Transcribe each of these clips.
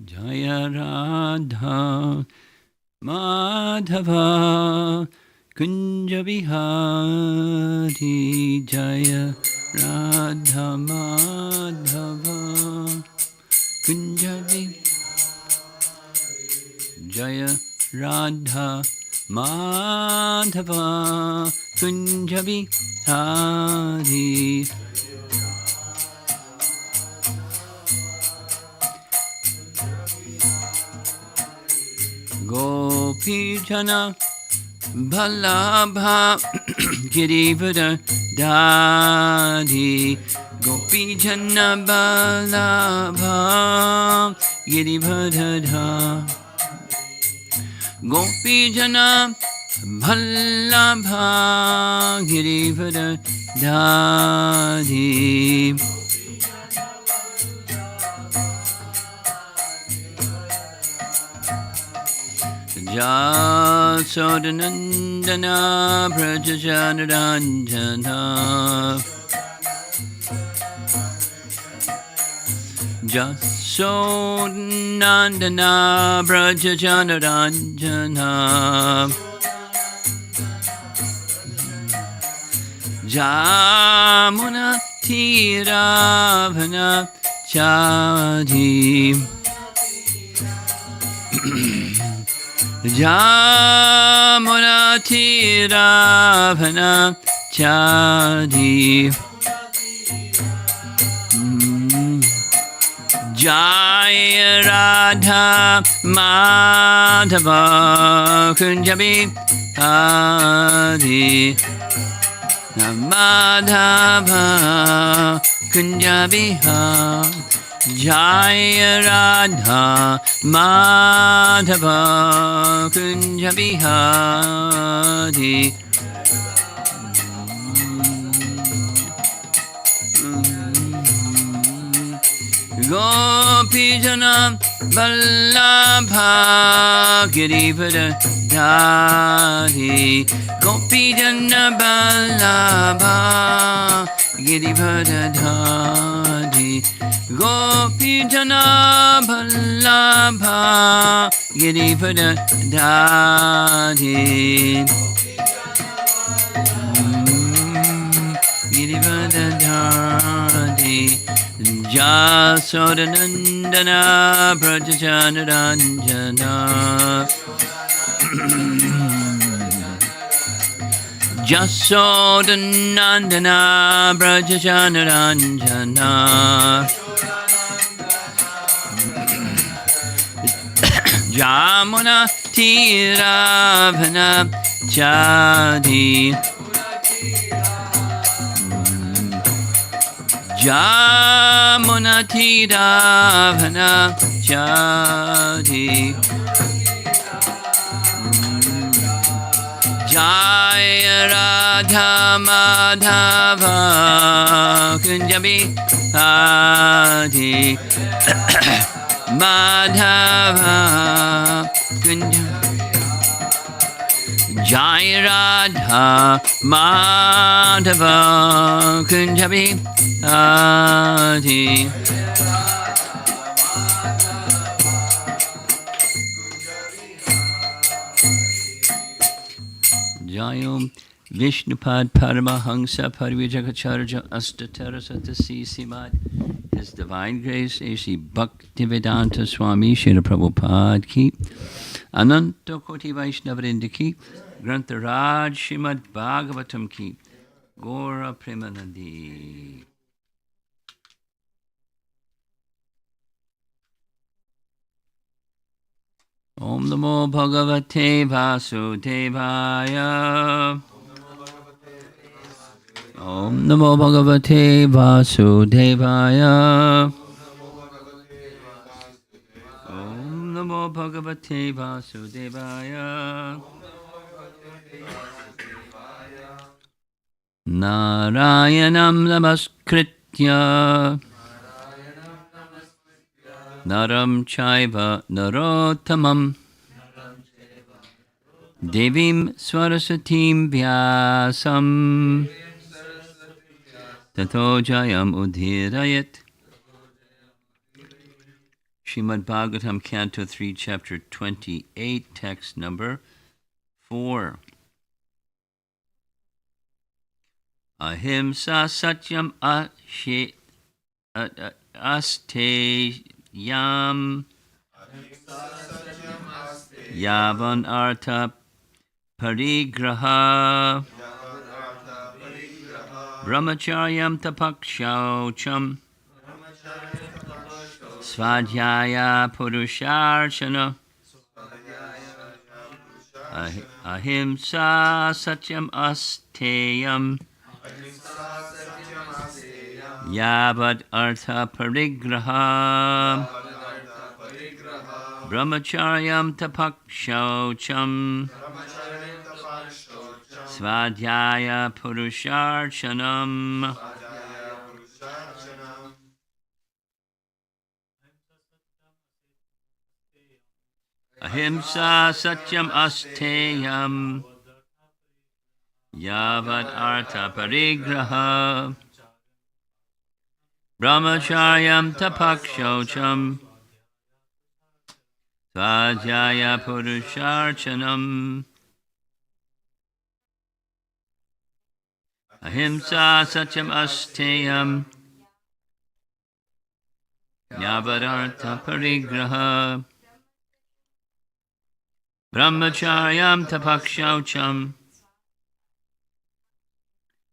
Jaya Radha Madhava Kunja Bihari Jaya Radha Madhava Kunja Jaya Radha Madhava Kunja Bihari Gopijana Ballabha Girivara Dadi Gopijana Ballabha Girivara Dadi Gopijana Ballabha Girivara Dadi Jasodanandana Prajajanarandana Jasodanandana Prajajanarandana Jamuna Tiravana Chadi Jamuna Tiravana Chadi Jaya Radha Madhava Kunjabi Adi Madhava Kunjabi Jaya Radha Madhava Kunja Bihari Gopijana Vallabha Girivara Dadi Gopijana Vallabha Girivara Dadi Gopijana Vallabha Girivara Dadi Girivara Dadi Jasodanandana Prajajanarandana Jasodanandana Prajajanarandana Jamuna Tiravana Chadi Jamuna Tiravana Chadi Jaya Radha Madhava Kunjabi Adi Madhava Kunja Jai Radha Madhava Kunjabi Adi Jayom Vishnupad Paramahansa Parivijakacharya Astatara Satasi Simad His Divine Grace A.C. Bhaktivedanta Swami Srila Prabhupada Ki Ananta Koti Vaishnavrinda Ki Grantharaj Srimad Bhagavatam Ki Gora Premanandi Om Namo Bhagavate Vasudevaya Om Namo Bhagavate Vasudevaya Om Namo Bhagavate Vasudevaya Narayanam Namaskritya Naram Chaiva Narottamam Devim Swarasatim Vyasam Tato Jayam Udhirayat Srimad Bhagavatam, Canto 3, Chapter 28, text number 4. Ahimsa satyam asteyam yavan artha parigraha brahmacharyam tapakshaucham svadhyaya purusharchana ahimsa satyam asteyam Yavad artha parigraha brahmacharyam tapakshaucham svadhyaya purusharchanam. Ahimsa satyam asteyam Yavad artha parigraha brahmacharyam tapakshaucham svadhyaya purusharchanam. Ahimsa satyam asteyam yavad artha parigraha brahmacharyam tapakshaucham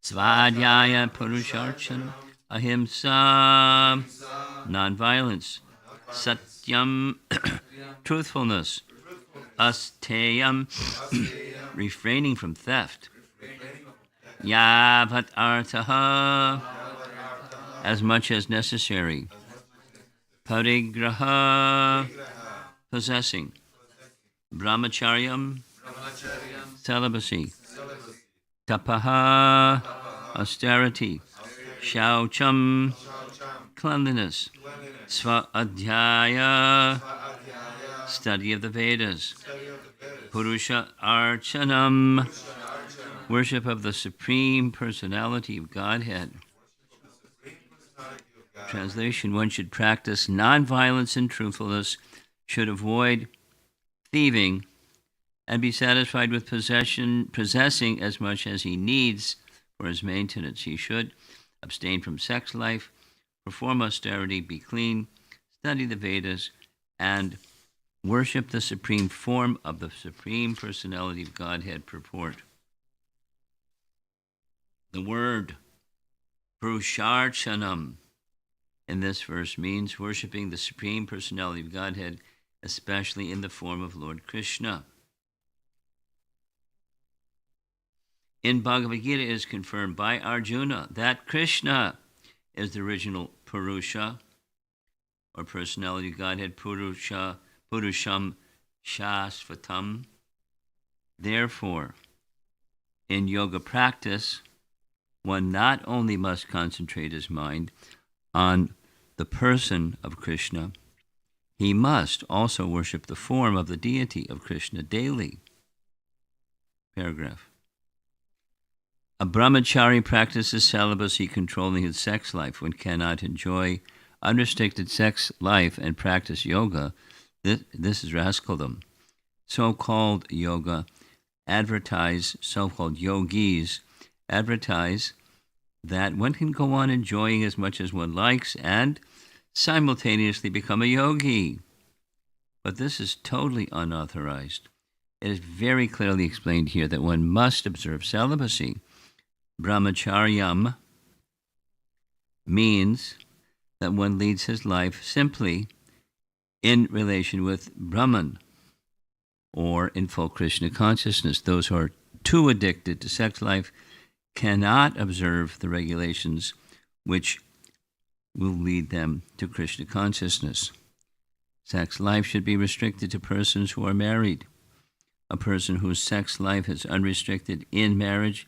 svadhyaya purusharchanam. Ahimsa, non-violence. Satyam, truthfulness. Asteyam, refraining from theft. Yavat artaha, as much as necessary. Parigraha, possessing. Brahmacharyam, celibacy. Tapaha, austerity. Shaucham, cleanliness. Sva-adhyaya, study of the Vedas. Purusha archanam, worship of the Supreme Personality of Godhead. Translation: one should practice non-violence and truthfulness, should avoid thieving, and be satisfied with possessing as much as he needs for his maintenance. He should abstain from sex life, perform austerity, be clean, study the Vedas, and worship the supreme form of the Supreme Personality of Godhead. Purport. The word Purusharchanam in this verse means worshiping the Supreme Personality of Godhead, especially in the form of Lord Krishna. In Bhagavad Gita it is confirmed by Arjuna that Krishna is the original Purusha, or personality of Godhead, Purusham Shasvatam. Therefore, in yoga practice, one not only must concentrate his mind on the person of Krishna, he must also worship the form of the deity of Krishna daily. Paragraph. A brahmachari practices celibacy, controlling his sex life. One cannot enjoy unrestricted sex life and practice yoga. This is Raskalam. So-called yoga so-called yogis advertise that one can go on enjoying as much as one likes and simultaneously become a yogi. But this is totally unauthorized. It is very clearly explained here that one must observe celibacy. Brahmacharyam means that one leads his life simply in relation with Brahman, or in full Krishna consciousness. Those who are too addicted to sex life cannot observe the regulations which will lead them to Krishna consciousness. Sex life should be restricted to persons who are married. A person whose sex life is unrestricted in marriage,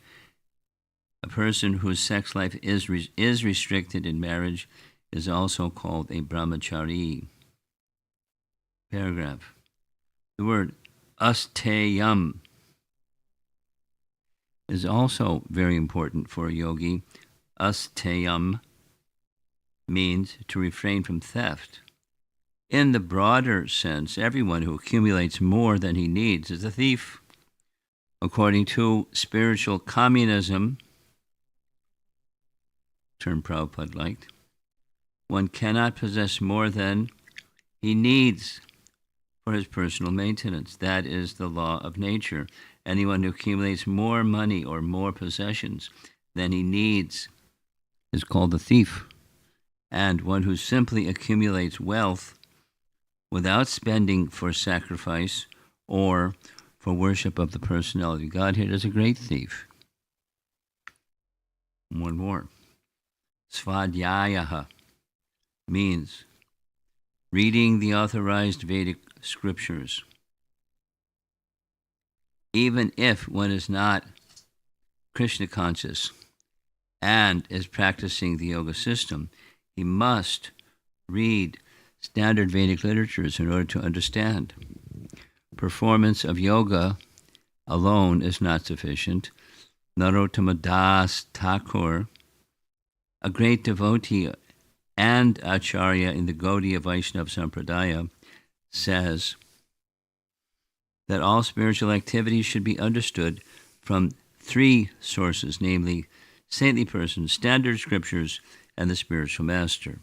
a person whose sex life is restricted in marriage is also called a brahmachari. Paragraph. The word asteyam is also very important for a yogi. Asteyam means to refrain from theft. In the broader sense, everyone who accumulates more than he needs is a thief. According to spiritual communism, term Prabhupada liked, one cannot possess more than he needs for his personal maintenance. That is the law of nature. Anyone who accumulates more money or more possessions than he needs is called a thief. And one who simply accumulates wealth without spending for sacrifice or for worship of the personality of Godhead is a great thief. One more. Svadhyayaha means reading the authorized Vedic scriptures. Even if one is not Krishna conscious and is practicing the yoga system, he must read standard Vedic literatures in order to understand. Performance of yoga alone is not sufficient. Narottama Das Thakur, a great devotee and acharya in the Gaudiya Vaishnava Sampradaya, says that all spiritual activities should be understood from three sources, namely saintly persons, standard scriptures, and the spiritual master.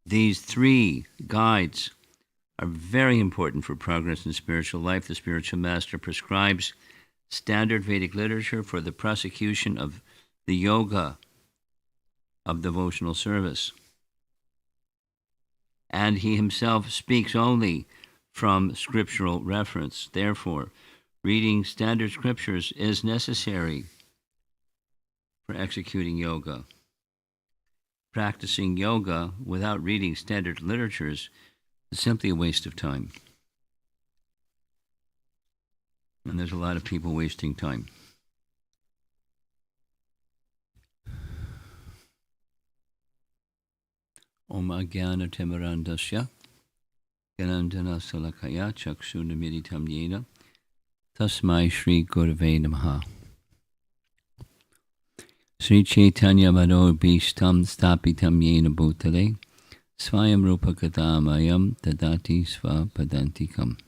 These three guides are very important for progress in spiritual life. The spiritual master prescribes standard Vedic literature for the prosecution of the yoga of devotional service. And he himself speaks only from scriptural reference. Therefore, reading standard scriptures is necessary for executing yoga. Practicing yoga without reading standard literatures is simply a waste of time. And there's a lot of people wasting time. Om Ajnana Timirandasya Gyananjana Salakaya Chakshunamiritam Yena Tasmai Shri Gurave Namaha. Sri Chaitanya Mano Bhishtam Stapitam Yena Bhutale Swayam Rupa Kadamayam Tadati Svapadantikam.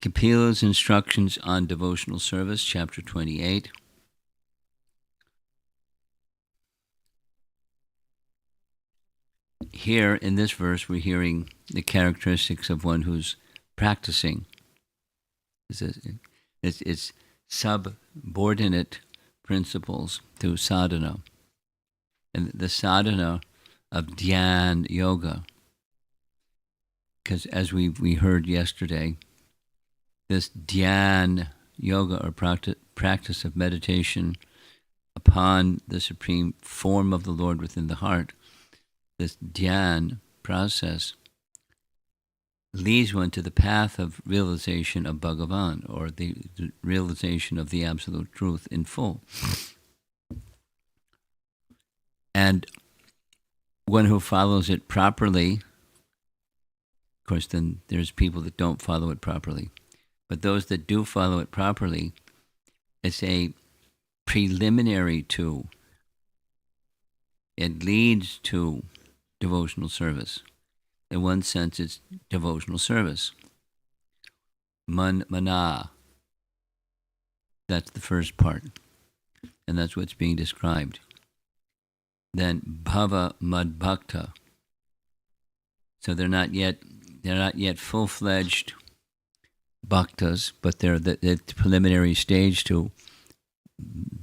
Kapila's Instructions on Devotional Service, Chapter 28. Here, in this verse, we're hearing the characteristics of one who's practicing. It's subordinate principles to sadhana. And the sadhana of dhyan yoga, because as we heard yesterday, this dhyan yoga, or practice of meditation upon the supreme form of the Lord within the heart, this dhyan process leads one to the path of realization of Bhagavan, or the realization of the absolute truth in full. And one who follows it properly, of course, then there's people that don't follow it properly. But those that do follow it properly, it's a preliminary to, it leads to devotional service. In one sense, it's devotional service. Man mana. That's the first part. And that's what's being described. Then bhava mad bhakta. So they're not yet full-fledged bhaktas, but they're the preliminary stage to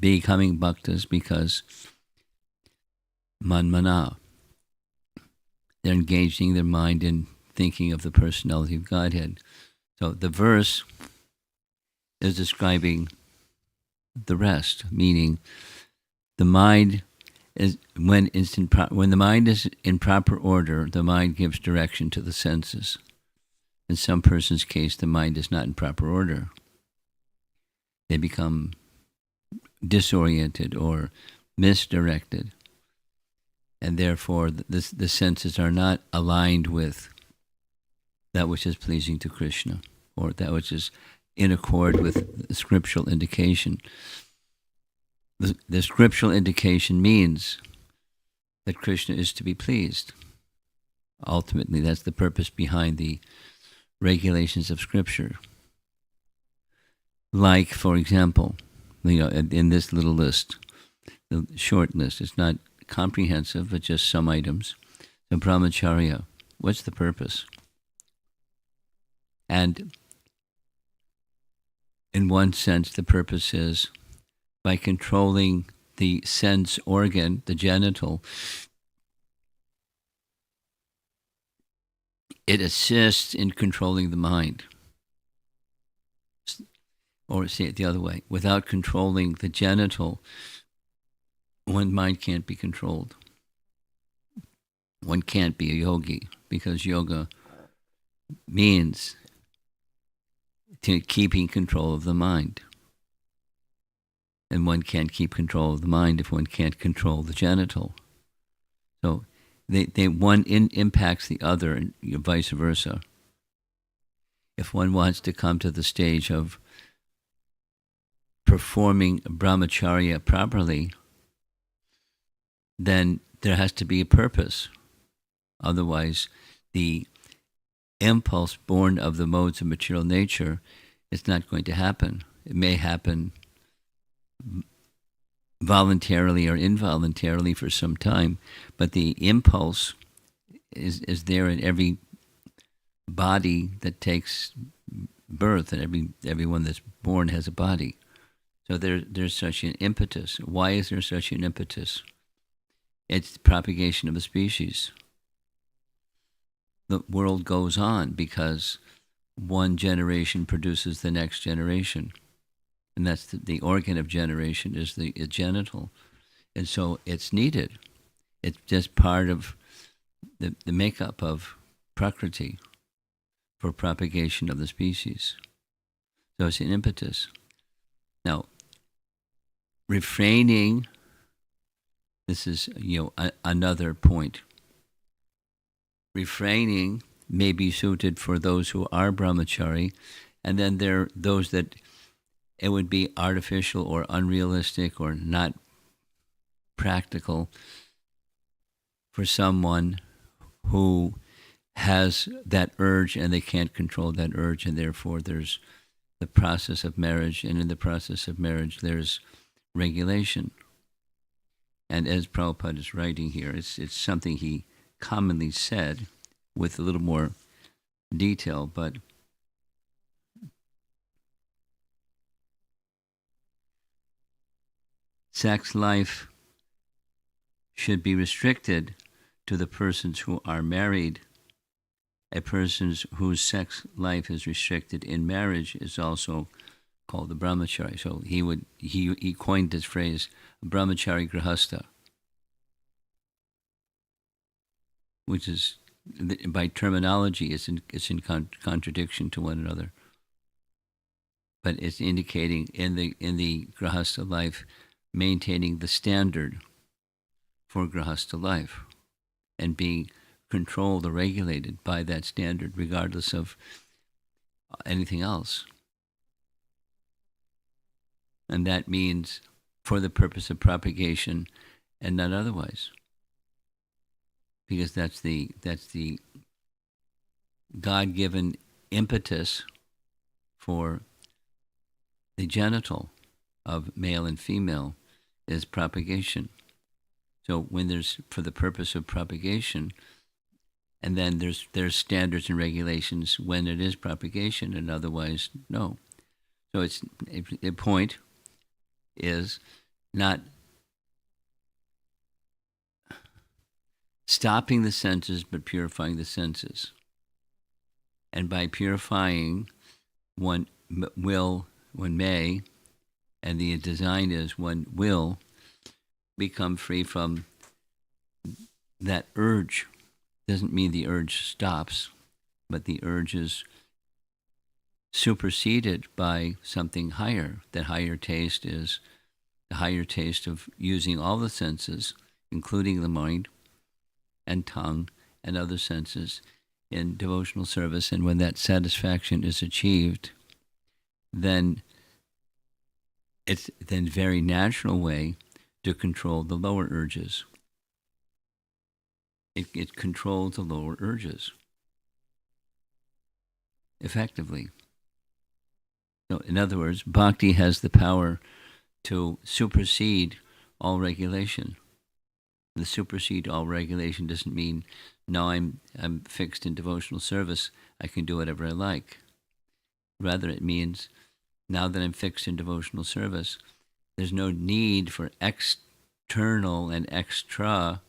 becoming bhaktas, because man mana. They're engaging their mind in thinking of the personality of Godhead. So the verse is describing the rest, meaning the mind is when the mind is in proper order, the mind gives direction to the senses. In some person's case, the mind is not in proper order. They become disoriented or misdirected. And therefore, the senses are not aligned with that which is pleasing to Krishna, or that which is in accord with the scriptural indication. The scriptural indication means that Krishna is to be pleased. Ultimately, that's the purpose behind the regulations of Scripture. Like, for example, in this little list, the short list, it's not comprehensive, but just some items. The brahmacharya, what's the purpose? And in one sense, the purpose is by controlling the sense organ, the genital, it assists in controlling the mind. Or say it the other way, without controlling the genital, one's mind can't be controlled. One can't be a yogi, because yoga means keeping control of the mind. And one can't keep control of the mind if one can't control the genital. So one impacts the other, and vice versa. If one wants to come to the stage of performing brahmacharya properly, then there has to be a purpose. Otherwise, the impulse born of the modes of material nature is not going to happen. It may happen voluntarily or involuntarily for some time, but the impulse is there in every body that takes birth, and everyone that's born has a body. So there's such an impetus. Why is there such an impetus? It's the propagation of a species. The world goes on because one generation produces the next generation. And that's the organ of generation is the genital. And so it's needed. It's just part of the makeup of Prakriti for propagation of the species. So it's an impetus. Now, refraining, this is another point. Refraining may be suited for those who are brahmachari, and then there are those that it would be artificial or unrealistic or not practical for someone who has that urge and they can't control that urge, and therefore there's the process of marriage, and in the process of marriage there's regulation. And as Prabhupada is writing here, it's something he commonly said with a little more detail, but sex life should be restricted to the persons who are married. A person whose sex life is restricted in marriage is also called the brahmachari. So he coined this phrase, brahmachari grihastha, which is, by terminology, it's in contradiction to one another. But it's indicating in the grihastha life, maintaining the standard for grihastha life and being controlled or regulated by that standard, regardless of anything else. And that means for the purpose of propagation and not otherwise. Because that's the God-given impetus for the genital of male and female is propagation. So when there's for the purpose of propagation, and then there's standards and regulations when it is propagation, and otherwise no. So it's the point is not stopping the senses, but purifying the senses. And by purifying, one may, and the design is one will become free from that urge. Doesn't mean the urge stops, but the urge is superseded by something higher. That higher taste is the higher taste of using all the senses, including the mind and tongue and other senses, in devotional service. And when that satisfaction is achieved, then it's the very natural way to control the lower urges. It controls the lower urges effectively. So, in other words, bhakti has the power to supersede all regulation. The supersede all regulation doesn't mean, no, I'm fixed in devotional service, I can do whatever I like. Rather, it means, now that I'm fixed in devotional service, there's no need for external and extra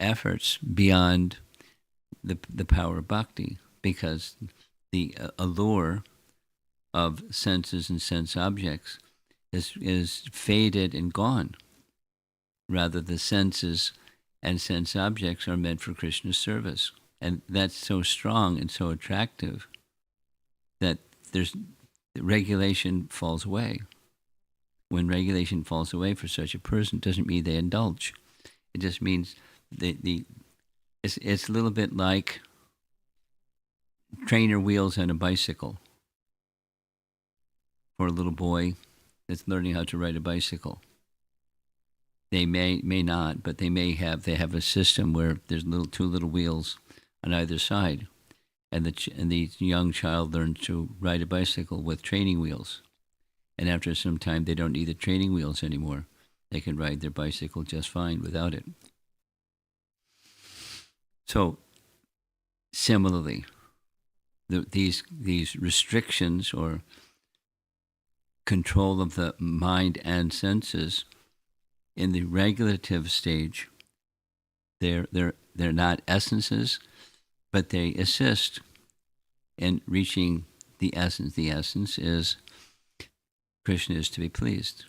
efforts beyond the power of bhakti, because the allure of senses and sense objects is faded and gone. Rather, the senses and sense objects are meant for Krishna's service. And that's so strong and so attractive that regulation falls away. When regulation falls away for such a person, it doesn't mean they indulge. It just means it's a little bit like trainer wheels on a bicycle for a little boy that's learning how to ride a bicycle. They may not, but they have a system where there's two little wheels on either side, and the young child learns to ride a bicycle with training wheels, and after some time they don't need the training wheels anymore. They can ride their bicycle just fine without it. So, similarly, these restrictions or control of the mind and senses in the regulative stage, they're not essences, but they assist in reaching the essence. The essence is Krishna is to be pleased.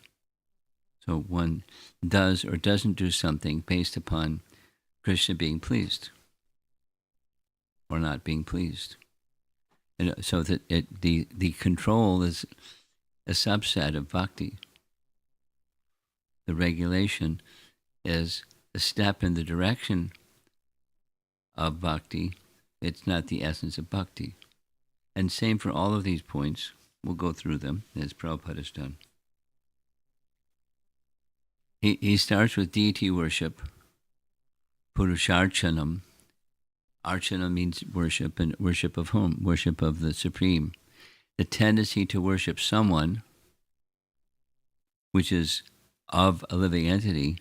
So one does or doesn't do something based upon Krishna being pleased or not being pleased. And so that the control is a subset of bhakti. The regulation is a step in the direction of bhakti. It's not the essence of bhakti. And same for all of these points. We'll go through them as Prabhupada has done. He starts with deity worship, Purusharchanam. Archana means worship, and worship of whom? Worship of the Supreme. The tendency to worship someone, which is of a living entity,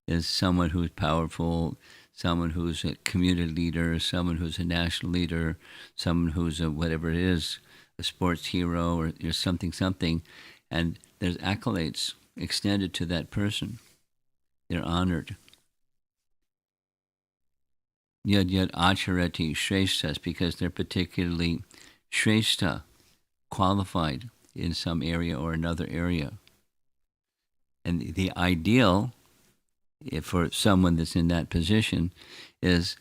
is someone who's powerful, someone who's a community leader, someone who's a national leader, someone who's a whatever it is, a sports hero or something, and there's accolades extended to that person. They're honored. Yad acharati shreshtas, because they're particularly shrestha, qualified in some area or another area. And the ideal for someone that's in that position is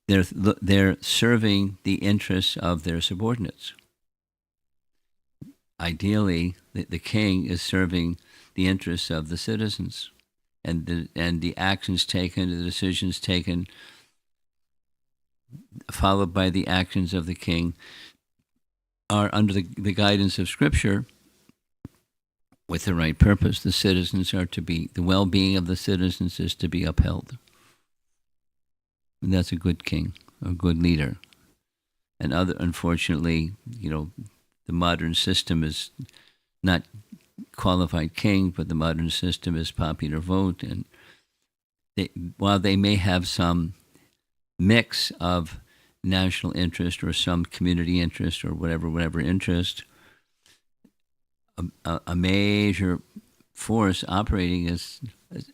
they're serving the interests of their subordinates. Ideally, the king is serving the interests of the citizens, and the actions taken, the decisions taken, followed by the actions of the king, are under the guidance of Scripture with the right purpose. The citizens are to be, the well-being of the citizens is to be upheld. And that's a good king, a good leader. And unfortunately, the modern system is not qualified king, but the modern system is popular vote. And while they may have some mix of national interest or some community interest or whatever interest, a major force operating is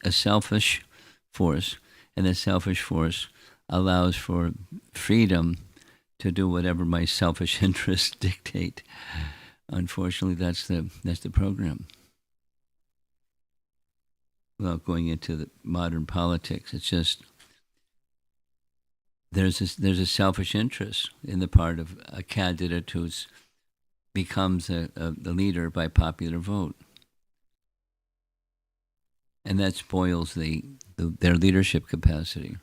a selfish force, and the selfish force allows for freedom to do whatever my selfish interests dictate. Unfortunately, that's the program. Without going into the modern politics, it's just there's a selfish interest in the part of a candidate who's becomes the leader by popular vote, and that spoils their leadership capacity.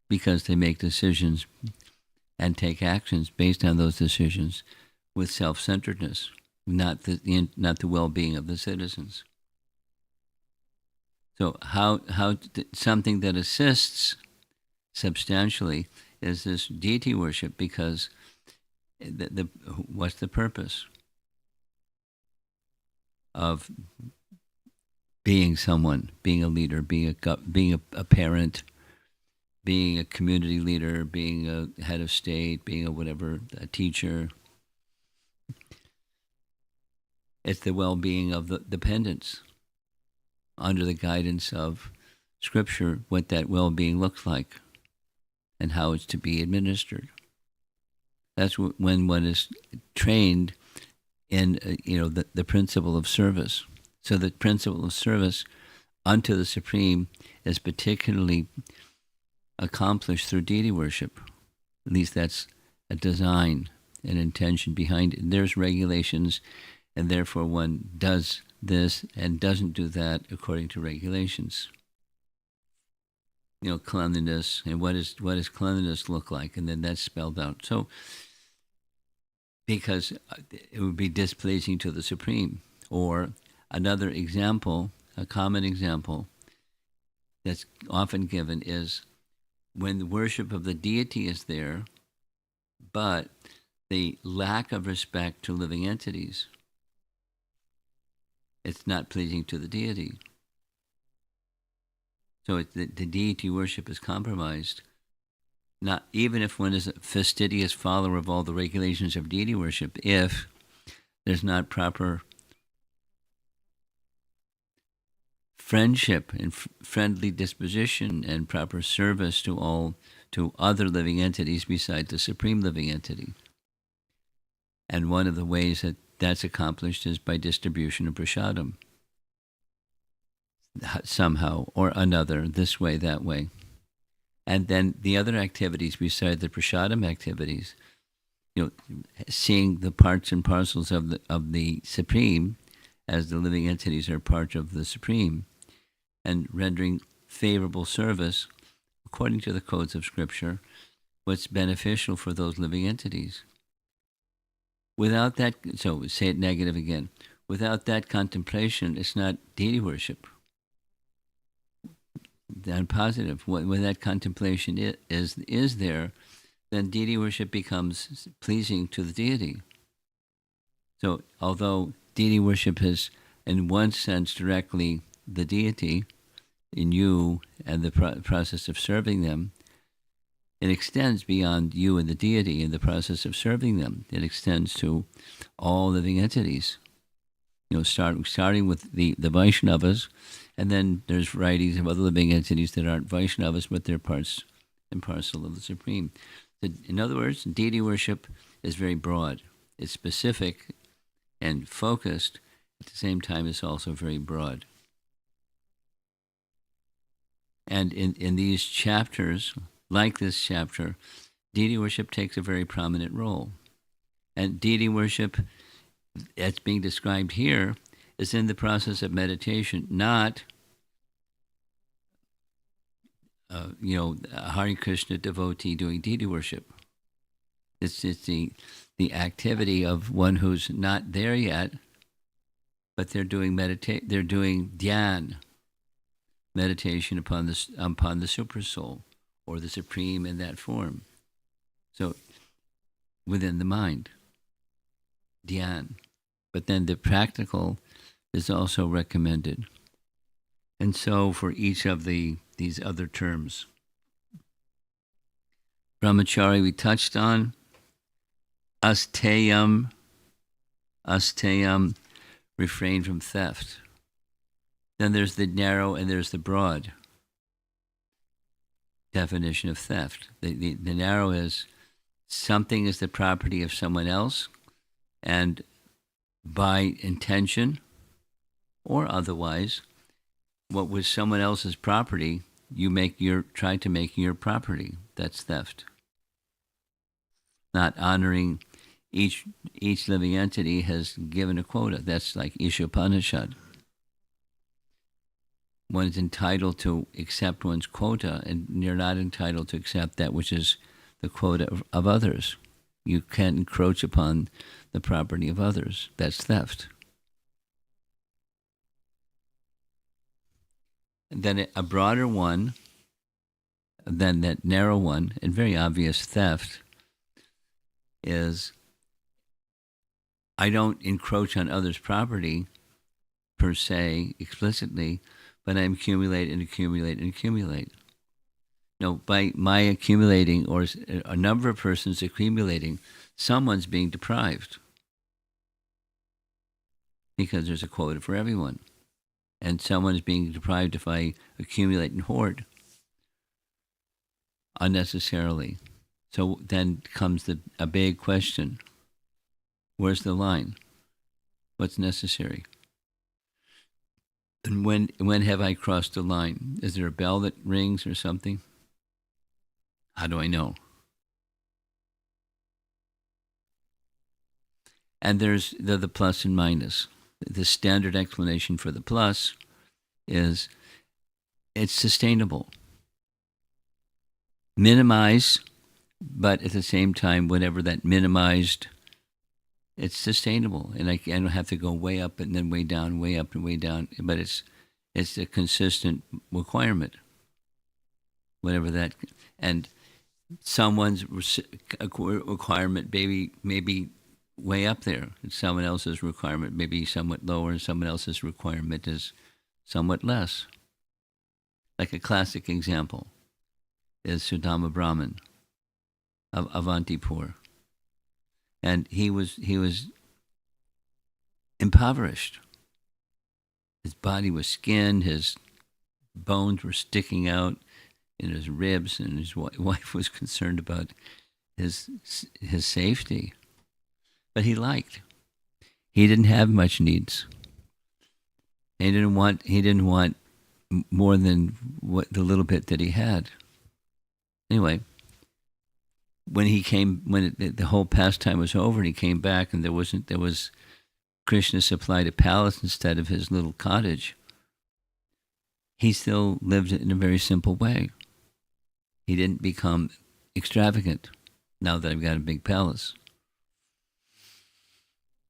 Because they make decisions and take actions based on those decisions with self-centeredness, not the well-being of the citizens. So something that assists substantially is this deity worship, because what's the purpose of being someone, being a leader, being a parent, being a community leader, being a head of state, being a teacher? It's the well-being of the dependents under the guidance of Scripture, what that well-being looks like and how it's to be administered. That's when one is trained in the principle of service. So the principle of service unto the Supreme is particularly accomplished through deity worship. At least that's a design, an intention behind it. And there's regulations, and therefore one does this and doesn't do that according to regulations. Cleanliness, and what does cleanliness look like, and then that's spelled out. So, because it would be displeasing to the Supreme. Or another example, a common example that's often given, is when the worship of the deity is there, but the lack of respect to living entities, it's not pleasing to the deity. So the deity worship is compromised. Not even if one is a fastidious follower of all the regulations of deity worship, if there's not proper friendship and friendly disposition and proper service to other living entities besides the supreme living entity. And one of the ways that that's accomplished is by distribution of prasadam, somehow or another, this way, that way. And then the other activities beside the prasadam activities, seeing the parts and parcels of the Supreme as the living entities are part of the Supreme, and rendering favorable service according to the codes of Scripture, what's beneficial for those living entities. Without that, so say it negative again, without that contemplation, it's not deity worship. Then positive, when that contemplation is there, then deity worship becomes pleasing to the deity. So although deity worship is, in one sense, directly the deity in you and the process of serving them, it extends beyond you and the deity in the process of serving them. It extends to all living entities. Starting with the Vaishnavas, and then there's varieties of other living entities that aren't Vaishnavas, but they're parts and parcel of the Supreme. In other words, deity worship is very broad. It's specific and focused. At the same time, it's also very broad. And in these chapters, like this chapter, deity worship takes a very prominent role. And deity worship, that's being described here, is in the process of meditation, not, a Hare Krishna devotee doing deity worship. It's the activity of one who's not there yet, but they're doing they're doing dhyan, meditation upon the Supersoul, or the Supreme in that form. So within the mind, dhyan. But then the practical is also recommended. And so for each of these other terms, brahmachari we touched on, asteyam, refrain from theft. Then there's the narrow and there's the broad definition of theft. The narrow is something is the property of someone else, and by intention or otherwise, what was someone else's property, you try to make your property. That's theft. Not honoring each living entity has given a quota. That's like Ishopanishad. One is entitled to accept one's quota, and you're not entitled to accept that which is the quota of others. You can't encroach upon the property of others. That's theft. And then a broader one than that narrow one, and very obvious theft, is I don't encroach on others' property per se explicitly, but I accumulate and accumulate and accumulate. No, by my accumulating or a number of persons accumulating, someone's being deprived because there's a quota for everyone. And someone's being deprived if I accumulate and hoard unnecessarily. So then comes a big question. Where's the line? What's necessary? And when have I crossed the line? Is there a bell that rings or something? How do I know? And there's the plus and minus. The standard explanation for the plus is it's sustainable. Minimize, but at the same time, whatever that minimized, it's sustainable. And I don't have to go way up and then way down, way up and way down. But it's a consistent requirement. Whatever that, and someone's requirement maybe way up there, and someone else's requirement maybe somewhat lower, and someone else's requirement is somewhat less. Like a classic example is Sudama Brahman of Avantipur, and he was impoverished. His body was skinned, his bones were sticking out in his ribs, and his wife was concerned about his safety. But he didn't have much needs. He didn't want more than the little bit that he had. Anyway, when the whole pastime was over and he came back and there was Krishna supplied a palace instead of his little cottage, he still lived in a very simple way. He didn't become extravagant now that I've got a big palace.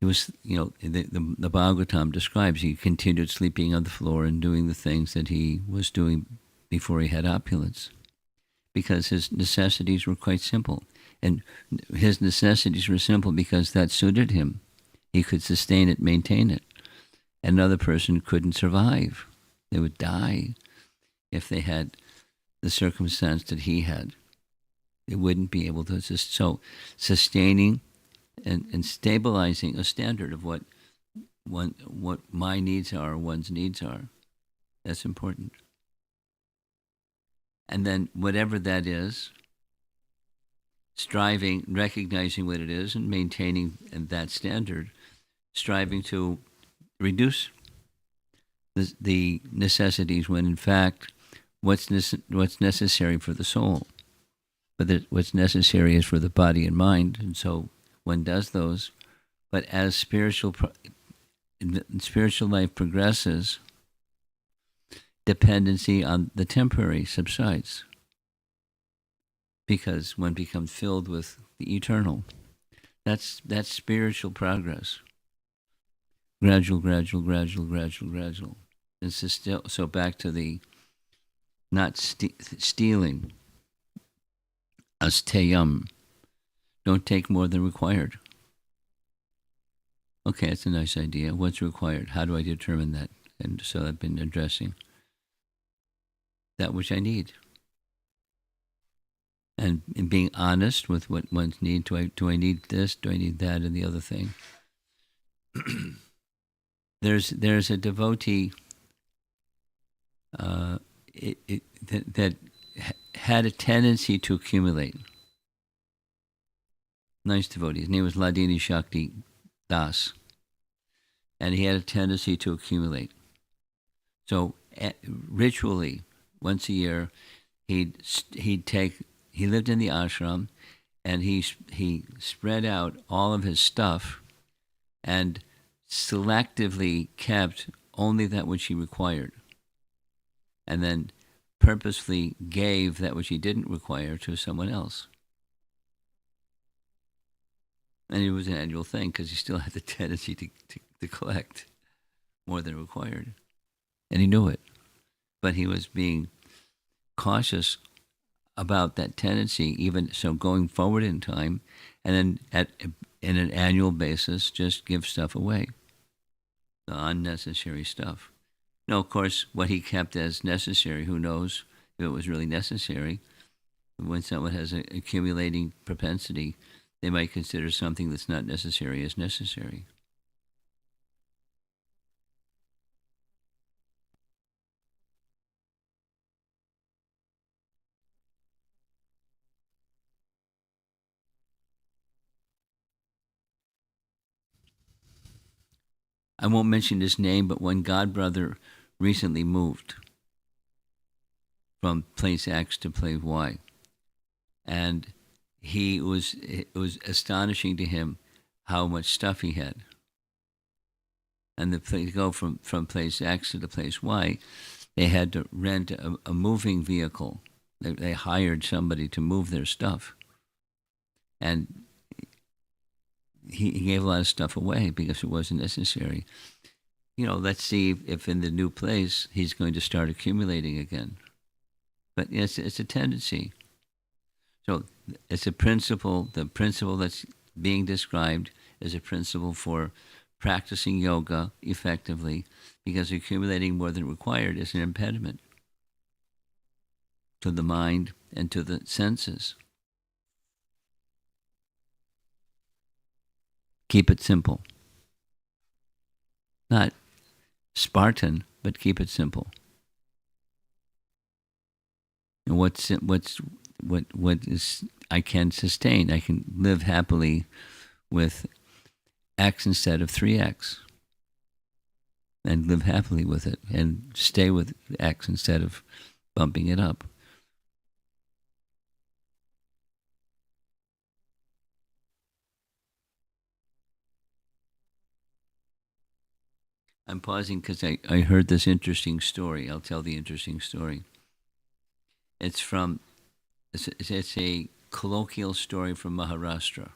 It was, the Bhagavatam describes he continued sleeping on the floor and doing the things that he was doing before he had opulence, because his necessities were quite simple. And his necessities were simple because that suited him. He could sustain it, maintain it. Another person couldn't survive. They would die if they had the circumstance that he had. They wouldn't be able to. So sustaining and stabilizing a standard of what my needs are, one's needs are, that's important. And then whatever that is, striving, recognizing what it is and maintaining that standard, striving to reduce the necessities when in fact what's necessary for the soul, but what's necessary is for the body and mind, and so one does those. But as spiritual life progresses, dependency on the temporary subsides because one becomes filled with the eternal. That's spiritual progress. Gradual. And so back to the not stealing. Asteyam. Don't take more than required. Okay, that's a nice idea. What's required? How do I determine that? And so I've been addressing that which I need. And being honest with what one's need. Do I need this? Do I need that? And the other thing. There's a devotee that had a tendency to accumulate. Nice devotee. His name was Ladini Shakti Das. And he had a tendency to accumulate. So ritually, once a year, he lived in the ashram, and he spread out all of his stuff and selectively kept only that which he required, and then purposefully gave that which he didn't require to someone else. And it was an annual thing because he still had the tendency to collect more than required. And he knew it. But he was being cautious about that tendency, even so going forward in time, and then in an annual basis, just give stuff away, the unnecessary stuff. No, of course, what he kept as necessary, who knows if it was really necessary. When someone has an accumulating propensity, they might consider something that's not necessary as necessary. I won't mention his name, but one godbrother recently moved from place X to place Y. And it was astonishing to him how much stuff he had. And to go from place X to the place Y, they had to rent a moving vehicle. They hired somebody to move their stuff. And he gave a lot of stuff away because it wasn't necessary. Let's see if in the new place he's going to start accumulating again. But it's a tendency. So it's a principle. The principle that's being described is a principle for practicing yoga effectively, because accumulating more than required is an impediment to the mind and to the senses. Keep it simple. Not Spartan, but keep it simple. And what is I can sustain? I can live happily with X instead of 3X, and live happily with it, and stay with X instead of bumping it up. I'm pausing because I heard this interesting story. I'll tell the interesting story. It's a colloquial story from Maharashtra.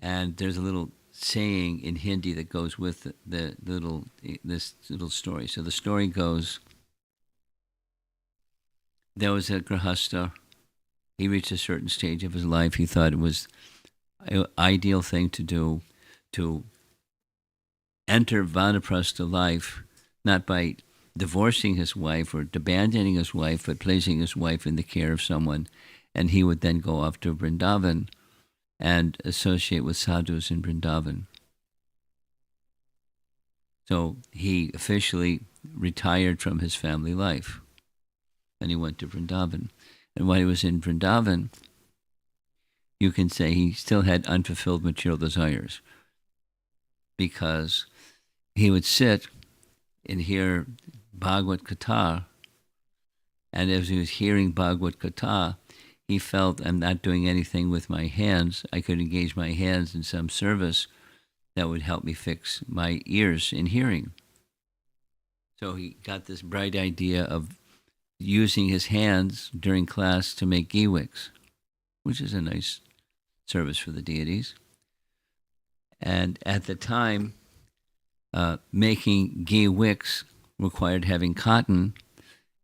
And there's a little saying in Hindi that goes with this little story. So the story goes, there was a grahastha. He reached a certain stage of his life. He thought it was an ideal thing to do, to enter vanaprastha life, not by divorcing his wife or abandoning his wife, but placing his wife in the care of someone. And he would then go off to Vrindavan and associate with sadhus in Vrindavan. So he officially retired from his family life, and he went to Vrindavan. And while he was in Vrindavan, you can say he still had unfulfilled material desires, because he would sit and hear Bhagavad Gita, and as he was hearing Bhagavad Gita, he felt, I'm not doing anything with my hands. I could engage my hands in some service that would help me fix my ears in hearing. So he got this bright idea of using his hands during class to make ghee wicks, which is a nice service for the deities. And at the time, making ghee wicks required having cotton,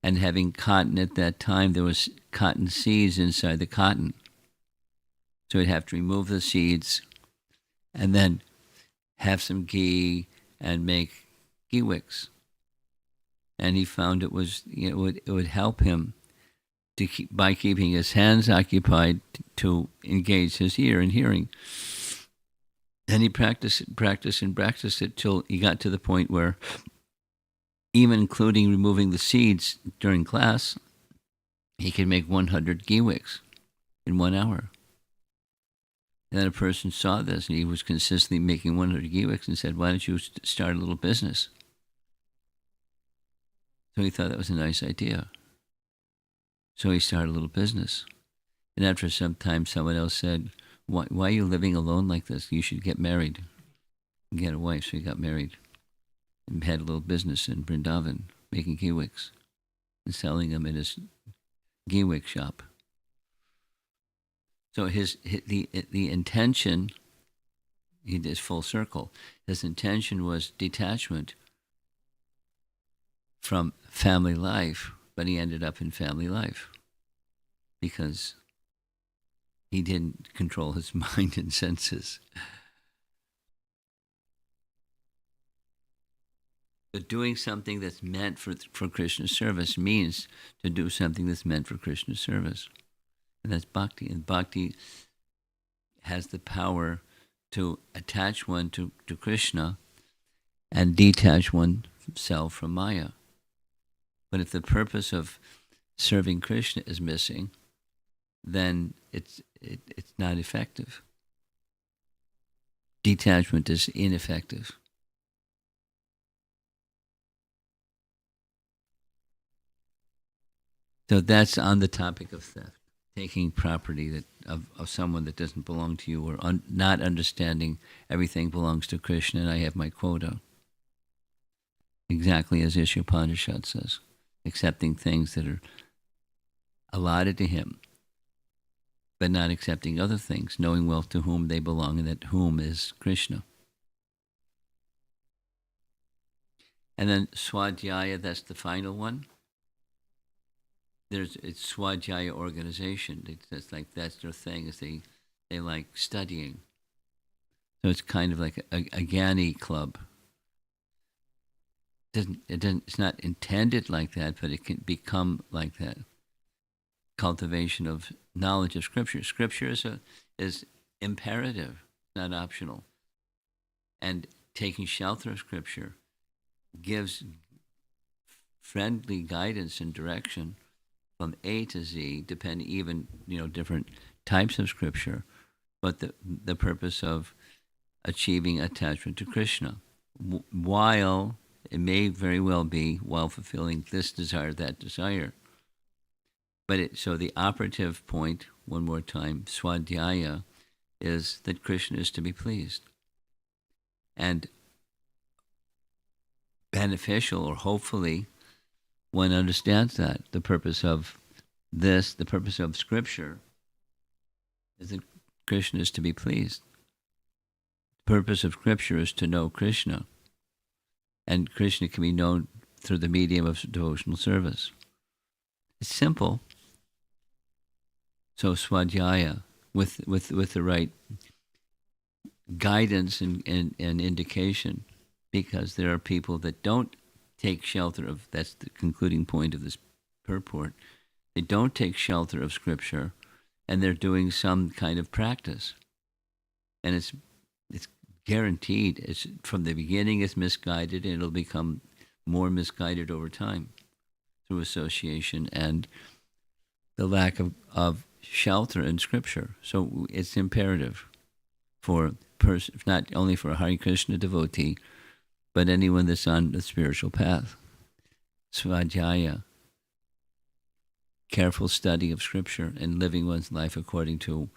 and having cotton at that time, there was cotton seeds inside the cotton. So he'd have to remove the seeds and then have some ghee and make ghee wicks. And he found it would help him to by keeping his hands occupied to engage his ear in hearing. And he practiced it till he got to the point where, even including removing the seeds during class, he could make 100 ghee wicks in 1 hour. And then a person saw this, and he was consistently making 100 ghee wicks, and said, why don't you start a little business? So he thought that was a nice idea. So he started a little business. And after some time, someone else said, why are you living alone like this? You should get married and get a wife. So he got married and had a little business in Vrindavan, making ghee wicks and selling them in his ghee wick shop. So the intention, he did full circle. His intention was detachment from family life, but he ended up in family life because he didn't control his mind and senses. But doing something that's meant for Krishna service means to do something that's meant for Krishna service. And that's bhakti. And bhakti has the power to attach one to Krishna and detach oneself from Maya. But if the purpose of serving Krishna is missing, then it's not effective. Detachment is ineffective. So that's on the topic of theft, taking property that of someone that doesn't belong to you, or not understanding everything belongs to Krishna and I have my quota. Exactly as Ishopanishad says, accepting things that are allotted to him, but not accepting other things, knowing well to whom they belong and that whom is Krishna. And then Swadhyaya, that's the final one. It's Swadhyaya organization. That's their thing, is they like studying. So it's kind of like a Gyani club. It's not intended like that, but it can become like that. Cultivation of knowledge of Scripture. Scripture is imperative, not optional. And taking shelter of Scripture gives friendly guidance and direction from A to Z, depending even different types of Scripture, but the purpose of achieving attachment to Krishna, while it may very well be while fulfilling this desire, that desire. But so the operative point, one more time, Swadhyaya, is that Krishna is to be pleased. And beneficial, or hopefully one understands that the purpose of the purpose of Scripture is that Krishna is to be pleased. The purpose of Scripture is to know Krishna. And Krishna can be known through the medium of devotional service. It's simple. So Swadhyaya, with the right guidance and indication, because there are people that don't take shelter of, that's the concluding point of this purport, they don't take shelter of Scripture, and they're doing some kind of practice. And it's guaranteed, it's from the beginning it's misguided, and it'll become more misguided over time through association and the lack of shelter in Scripture. So it's imperative for not only for a Hare Krishna devotee, but anyone that's on the spiritual path. Svadhyaya, careful study of Scripture and living one's life according to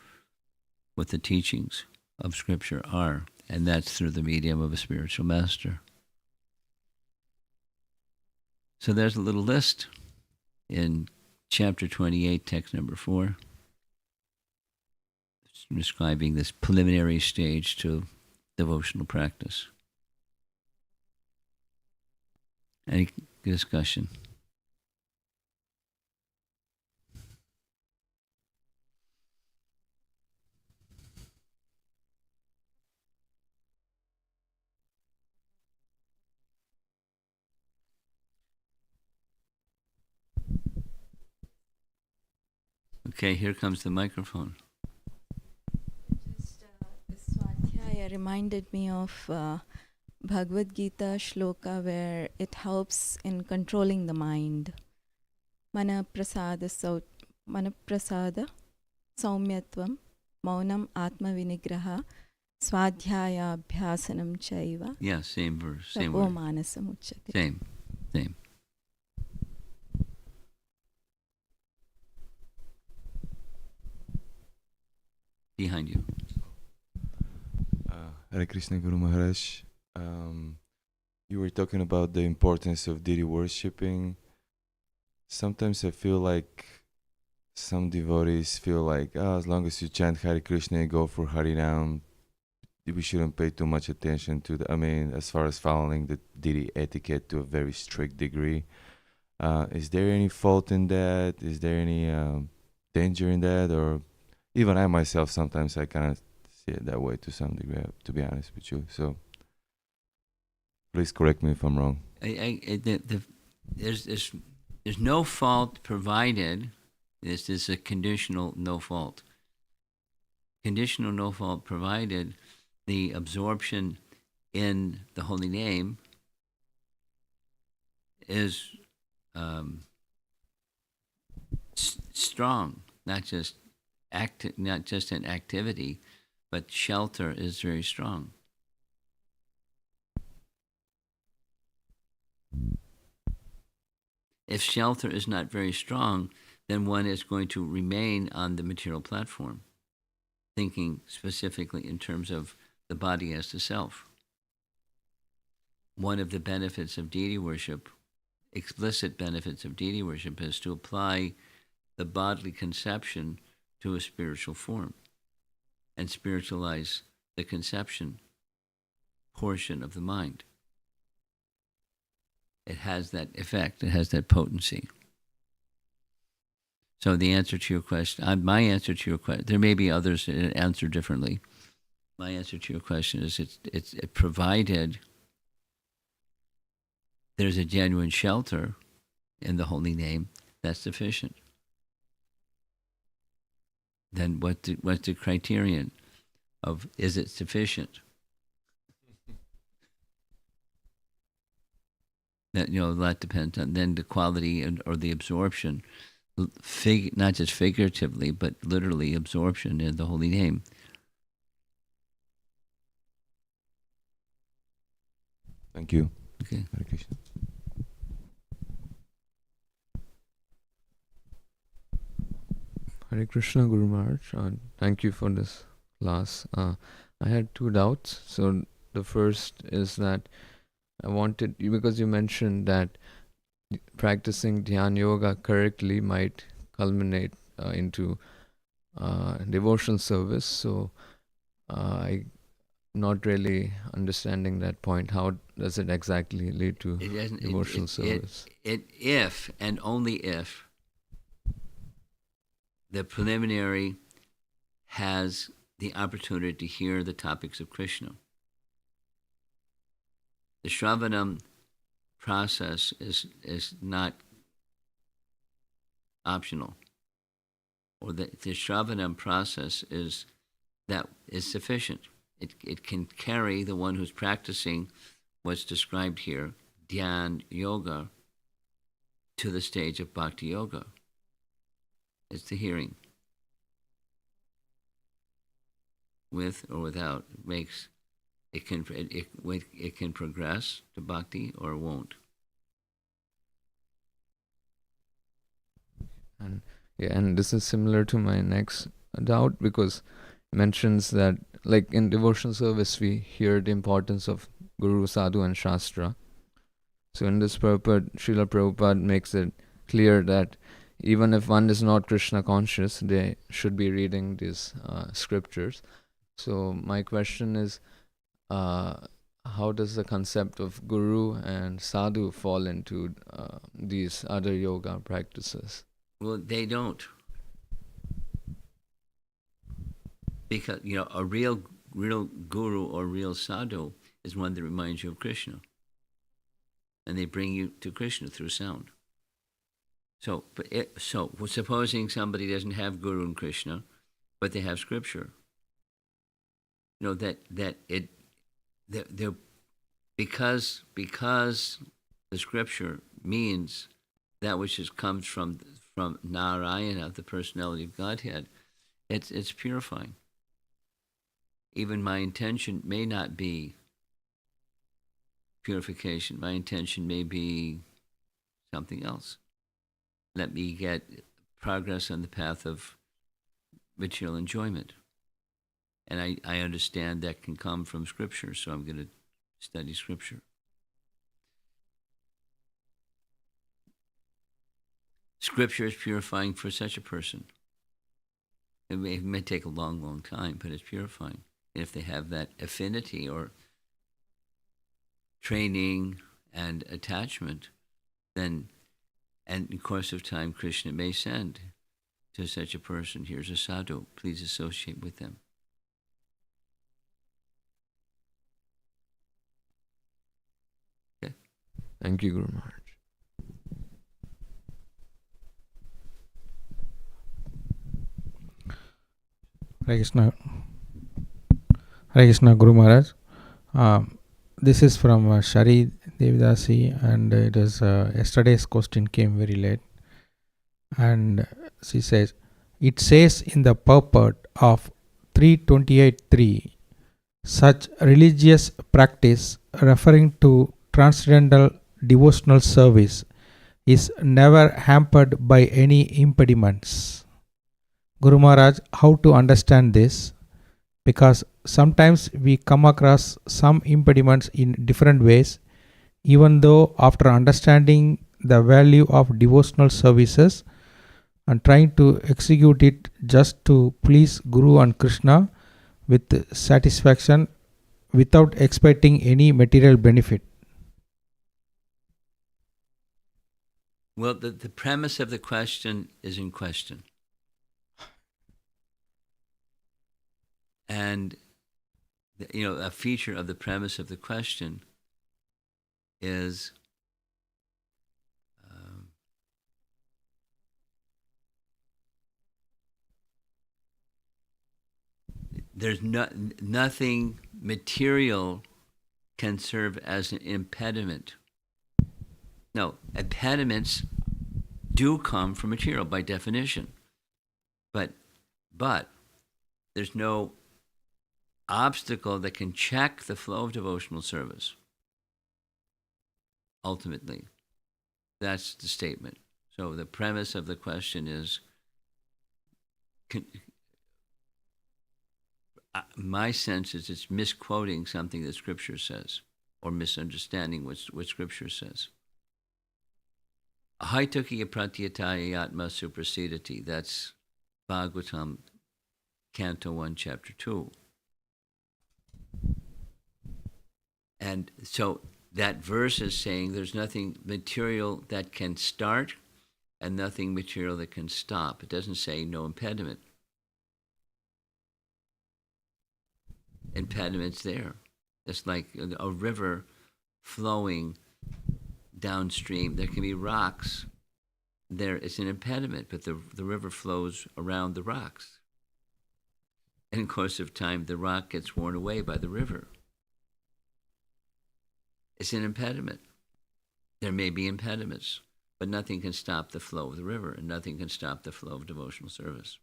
what the teachings of Scripture are, and that's through the medium of a spiritual master. So there's a little list in chapter 28, text number 4, describing this preliminary stage to devotional practice. Any discussion? Okay, here comes the microphone. Swadhyaya reminded me of Bhagavad Gita shloka where it helps in controlling the mind. Mana prasada saumyatvam maunam atma vinigraha swadhyaya abhyasanam chaiva. Yeah, same verse, same word. Tapomanasam uchyate. Same. Behind you. Hare Krishna Guru Maharaj. You were talking about the importance of deity worshipping. Sometimes I feel like some devotees feel like, as long as you chant Hare Krishna and go for Harinam, we shouldn't pay too much attention to the, I mean, as far as following the deity etiquette to a very strict degree. Is there any fault in that? Is there any danger in that? Or even I myself, sometimes I kind of see it that way to some degree, to be honest with you. So please correct me if I'm wrong. There's no fault provided. This is a conditional no fault. Conditional no fault provided the absorption in the holy name is strong, not just an activity, but shelter is very strong. If shelter is not very strong, then one is going to remain on the material platform, thinking specifically in terms of the body as the self. One of the benefits of deity worship, explicit benefits of deity worship, is to apply the bodily conception to a spiritual form and spiritualize the conception portion of the mind. It has that effect, it has that potency. So the answer to your question, my answer to your question, there may be others that answer differently. My answer to your question is it's provided there's a genuine shelter in the holy name, that's sufficient. Then what's the criterion of is it sufficient? That depends on then the quality or the absorption, not just figuratively, but literally absorption in the holy name. Thank you. Okay. Hare Krishna. Hare Krishna, Guru Maharaj. Thank you for this class. I had two doubts. So the first is that I wanted, because you mentioned that practicing Dhyana Yoga correctly might culminate into devotional service. So I not really understanding that point. How does it exactly lead to devotional service? If and only if the preliminary has the opportunity to hear the topics of Krishna. The Shravanam process is not optional, or the Shravanam process is sufficient. It can carry the one who's practicing what's described here, Dhyan Yoga, to the stage of Bhakti Yoga. It's the hearing. With or without makes it can progress to bhakti or it won't. And this is similar to my next doubt, because it mentions that like in devotional service we hear the importance of Guru, Sadhu and Shastra. So in this Srila Prabhupada makes it clear that even if one is not Krishna conscious, they should be reading these scriptures. So my question is, how does the concept of Guru and Sadhu fall into these other yoga practices? Well, they don't. Because, a real guru or real sadhu is one that reminds you of Krishna. And they bring you to Krishna through sound. So supposing somebody doesn't have Guru and Krishna, but they have Scripture, because the Scripture means that which comes from Narayana, the personality of Godhead, it's purifying. Even my intention may not be purification. My intention may be something else. Let me get progress on the path of material enjoyment. And I understand that can come from Scripture, so I'm going to study Scripture. Scripture is purifying for such a person. It may take a long, long time, but it's purifying. And if they have that affinity or training and attachment, then, and in course of time, Krishna may send to such a person, here's a sadhu, please associate with them. Okay. Thank you, Guru Maharaj. Hare Krishna Guru Maharaj. This is from Shari Devidasi, and it is yesterday's question came very late. And she says, it says in the purport of 328.3, such religious practice referring to transcendental devotional service is never hampered by any impediments. Guru Maharaj, how to understand this? Because sometimes we come across some impediments in different ways, even though after understanding the value of devotional services and trying to execute it just to please Guru and Krishna with satisfaction without expecting any material benefit. Well, the premise of the question is in question. And, a feature of the premise of the question is there's nothing material can serve as an impediment. No, impediments do come from material by definition. But there's no obstacle that can check the flow of devotional service. Ultimately, that's the statement. So the premise of the question is, my sense is it's misquoting something that Scripture says, or misunderstanding what Scripture says. Haitukiya pratyataya yatma suprasidati. That's Bhagavatam, Canto 1, Chapter 2. And so that verse is saying there's nothing material that can start and nothing material that can stop. It doesn't say no impediment. Impediments there. It's like a river flowing downstream. There can be rocks. There is an impediment, but the river flows around the rocks. And in course of time, the rock gets worn away by the river. It's an impediment. There may be impediments, but nothing can stop the flow of the river, and nothing can stop the flow of devotional service.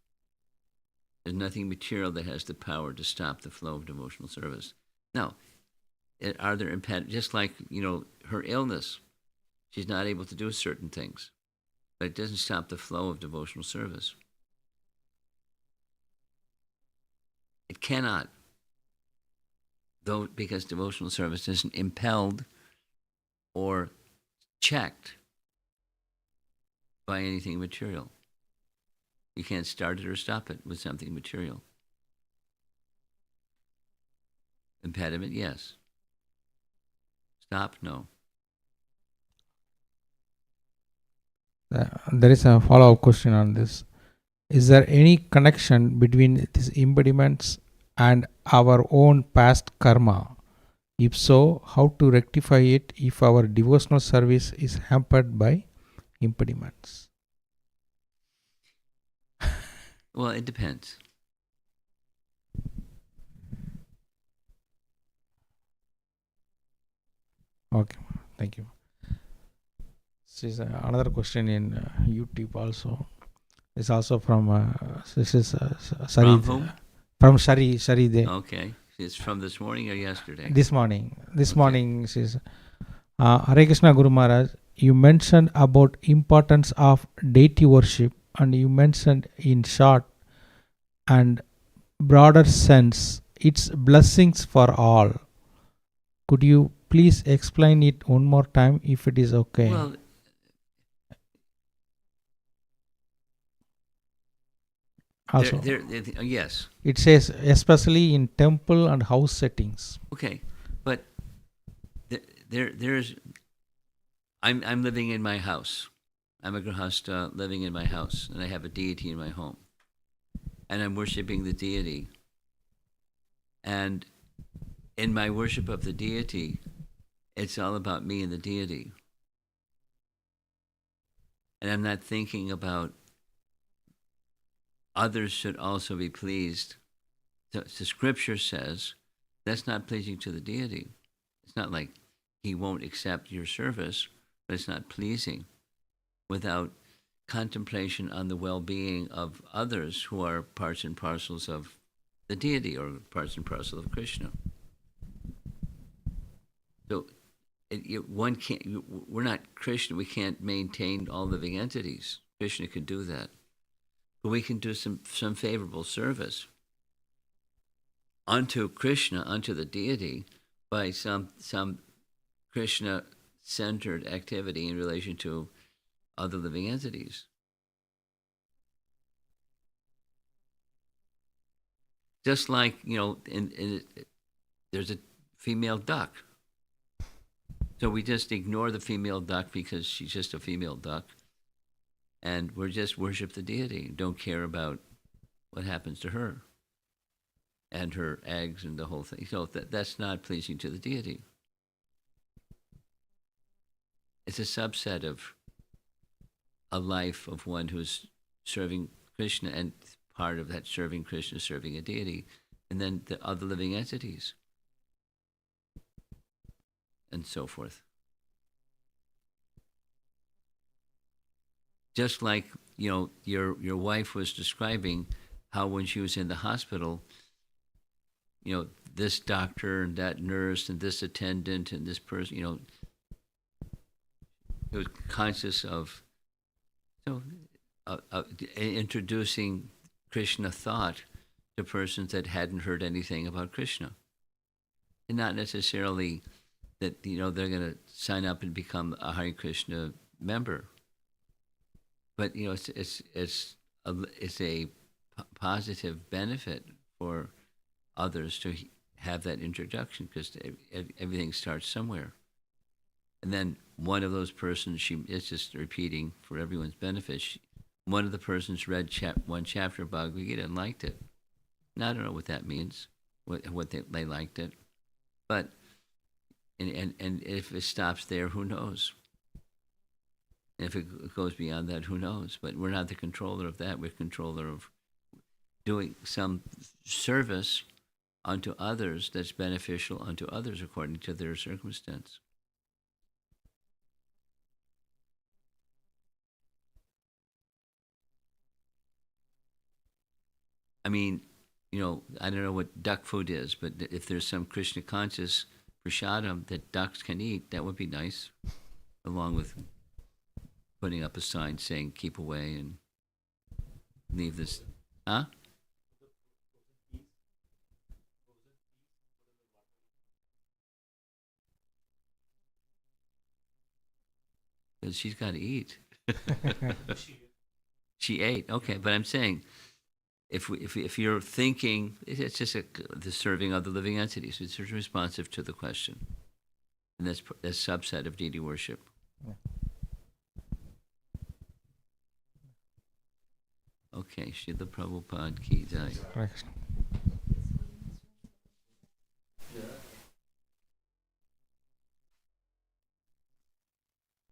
There's nothing material that has the power to stop the flow of devotional service. Now, are there impediments? Just like, her illness, she's not able to do certain things, but it doesn't stop the flow of devotional service. It cannot. Though, because devotional service isn't impelled or checked by anything material. You can't start it or stop it with something material. Impediment, yes. Stop, no. There is a follow-up question on this. Is there any connection between these impediments and our own past karma? If so, how to rectify it if our devotional service is hampered by impediments? Well, it depends. Okay, thank you. This is another question in YouTube also. It's also from Sari. From whom? From Shari De. Okay. It's from this morning or yesterday? This morning. This morning, says, Hare Krishna Guru Maharaj, you mentioned about importance of deity worship, and you mentioned in short and broader sense its blessings for all. Could you please explain it one more time if it is okay? Well, Also, yes. it says especially in temple and house settings. Okay, but there's I'm living in my house. I'm a grahasta living in my house, and I have a deity in my home, and I'm worshiping the deity. And in my worship of the deity, it's all about me and the deity, and I'm not thinking about others should also be pleased. The scripture says that's not pleasing to the deity. It's not like he won't accept your service, but it's not pleasing without contemplation on the well-being of others who are parts and parcels of the deity or parts and parcels of Krishna. So one can't. We're not Krishna. We can't maintain all living entities. Krishna could do that, but we can do some favorable service unto Krishna, unto the deity, by some Krishna-centered activity in relation to other living entities. Just like, there's a female duck. So we just ignore the female duck because she's just a female duck. And we're just worship the deity. Don't care about what happens to her and her eggs and the whole thing. So that's not pleasing to the deity. It's a subset of a life of one who's serving Krishna, and part of that serving Krishna, serving a deity, and then the other living entities, and so forth. Just like, your wife was describing how when she was in the hospital, this doctor and that nurse and this attendant and this person, he was conscious of introducing Krishna thought to persons that hadn't heard anything about Krishna. And not necessarily that, they're going to sign up and become a Hare Krishna member. But, it's a positive benefit for others to have that introduction, because everything starts somewhere. And then one of those persons, it's just repeating for everyone's benefit, one of the persons read one chapter of Bhagavad Gita and liked it. Now, I don't know what that means, what they liked it. But, and if it stops there, who knows? And if it goes beyond that, who knows? But we're not the controller of that. We're controller of doing some service unto others that's beneficial unto others according to their circumstance. I mean, I don't know what duck food is, but if there's some Krishna conscious prasadam that ducks can eat, that would be nice, along with putting up a sign saying keep away and leave this. Huh? Because she's got to eat. She ate. Okay, but I'm saying, if you're thinking, it's just the serving of the living entities. It's responsive to the question, and that's a subset of deity worship. Yeah. Okay, Srila Prabhupada Ki Jai. Hare Krishna.